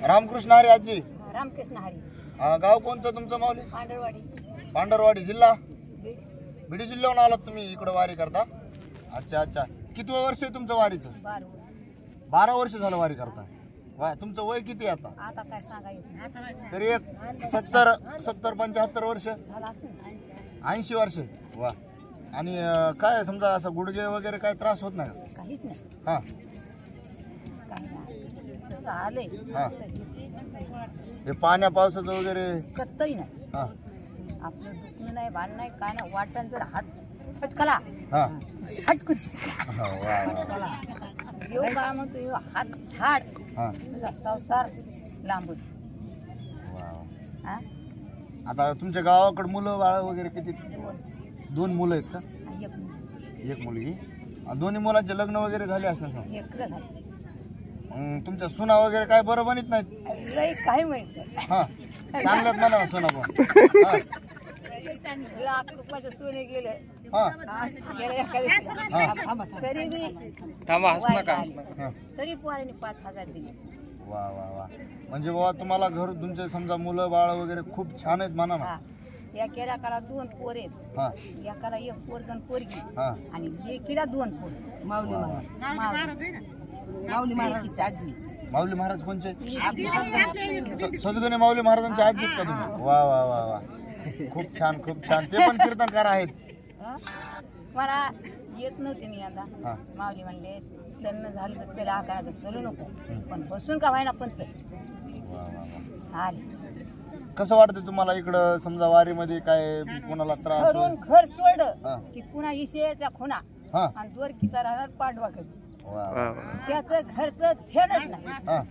रामकृष्ण हरी आजी. रामकृष्ण हरी. गाव कोणचं तुमचं माऊली? पांढरवाडी. पांढरवाडी जिल्हा बीड. बीड जिल्ह्याहून आलात तुम्ही इकडे वारी करता? अच्छा अच्छा. किती वर्ष आहे तुमचं वारीचं? 12 वर्ष झालं वारी करता. वा, तुमचं वय किती आता? आता काय सांगायचं तरी एक 70-75 वर्ष झाला असेल. 80 वर्ष. वा. आणि काय समजा असं गुडघे वगैरे काय त्रास होत नाही? काहीच नाही. हां काही नाही. तसं आलंय. हां. हे पाण्या पावसाचं वगैरे कत्तही नाही. हां आपलं दुखणं नाही, भान नाही, काय नाही. वाटण जर हात छटकला हां हटकून वा वा. येऊ का म्हणतो येऊ हात झाड हां तुझा संसार लांबून. वा. हा आता तुमच्या गावाकडे मुलं बाळ वगैरे किती? 2 मुलं आहेत का? एक मुलगी. दोन्ही मुलांचे लग्न वगैरे झाले असणार सर? एकलं झालं. तुमच्या सुना वगैरे काय बरं बनत नाहीत? लई काय माहिती. हां चांगल्यात म्हणा सुना पण. हां लाख रुपयाचं सोने गेले. हां गेलं एखाद्या तरी बी हां. तरी पोरांनी 5000 दिले. वा वा वा. म्हणजे बाबा तुम्हाला घर तुमचे समजा मुलं बाळ वगैरे खूप छान आहेत म्हणा ना. हा एकेला काला 2 पोर आहेत. हां एकाला 1 पोरगण पोरगी हां आणि लेकीला 2 पोर. माऊली महाराज आजी. माऊली महाराज कोणचे? सद्गुणे माऊली महाराजांचे आजी आहेत का तुम्ही? वा वा वा वा. खूप छान खूप छान. ते पण कीर्तनकार आहेत. मला येत नव्हते मी आता. हां माऊली म्हणले चलणं झालं तर चल आकाराचं चलू नको पण बसून का व्हायना पण चल. वा वा वा. आले. कसं वाटतं तुम्हाला इकडं समजा वारीमध्ये काय कोणाला त्रास घरून होईल? घर सोडलं हां की पुन्हा इशेचा खुणा हां आणि दोरकीचा राहणार पाठवा कधी. वा वा. त्याचं घरचं ध्यानच नाही. हां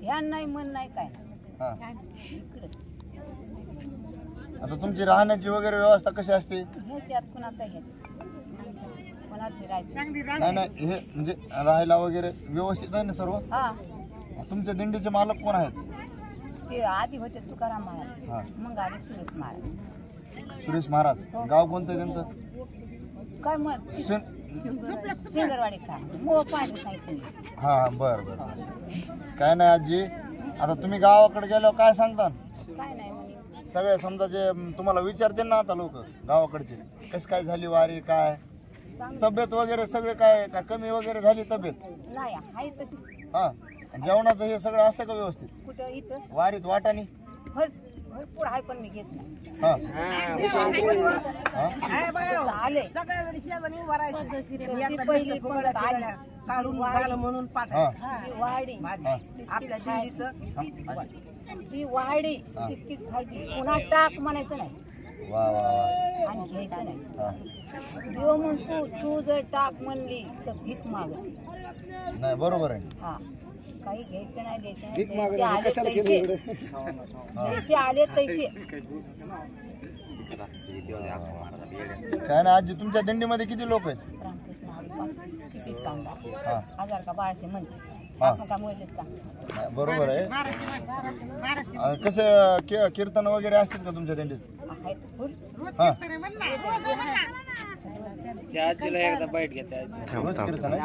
ध्यान नाही मन नाही काय नाही. हां. इकडं आता तुमची राहण्याची वगैरे व्यवस्था कशी असते? ह्याच्यात कुणाचा ह्याच्यात कोणात फिरायचं. नाही नाही हे म्हणजे राहायला वगैरे व्यवस्थित आहे ना सर्व? हा तुमच्या दिंडीचे मालक कोण आहेत? ते आधी होते तुकाराम महाराज. हां मग आले सुरेश महाराज. सुरेश महाराज. गाव कोणतं आहे त्यांचं? काय मग सिंगरवाडी का मो पाणी सांगितलं. हां बरं बरं. काय नाही आजी. आता तुम्ही गावाकडे गेल्यावर काय सांगता? काय नाही म्हणे. सगळे समजा जे तुम्हाला विचारते ना आता लोक गावाकडचे कशी काय झाली वारी काय तब्येत वगैरे सगळे काय काय कमी वगैरे झाली तब्येत? नाही आहे तशी. हां जेवणाचं हे सगळं असतं का व्यवस्थित? कुठं इथं वारीत वाटाणी? भरपूर आहे पण मी घेत नाही. हां आले पहिली पडत आली काढून घाल म्हणून ती वाढी आपल्या दिल्लीचं ती वाढी तितकीच खायची पुन्हा टाक म्हणायचं नाही. वा वा वा. आणि घ्यायचं नाही. हां देव म्हणतो तू जर टाक म्हणली तर भीक माग. नाही बरोबर आहे. हा काही घ्यायचं नाही द्यायचं नाही. पैसे आले पैसे. काय ना आजी तुमच्या दिंडीमध्ये किती लोक आहेत? रामकृष्ण हरी किती कांदा हां 1000 का 1200 म्हणते. हां. आपण का मिळतेच का? नाही, बरोबर आहे. कसे कीर्तन वगैरे असतात का तुमच्या दिंडीत? आहेत फुल. हां आजीला एकदा बाईट घेते. रोज कीर्तन आहे?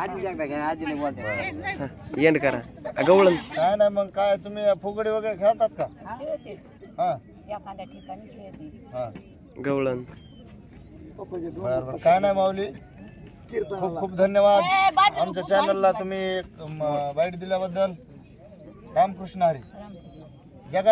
एंड करा गवळण. काय नाही मग काय तुम्ही फुगडी वगैरे खेळतात का? खेळते हां एखाद्या ठिकाणी खेळते. हां गवळण. बरं बरं. काय नाही माऊली खूप खूप धन्यवाद आमच्या चॅनलला तुम्ही बाईट दिल्याबद्दल. रामकृष्ण हरी. रामकृष्ण. जगा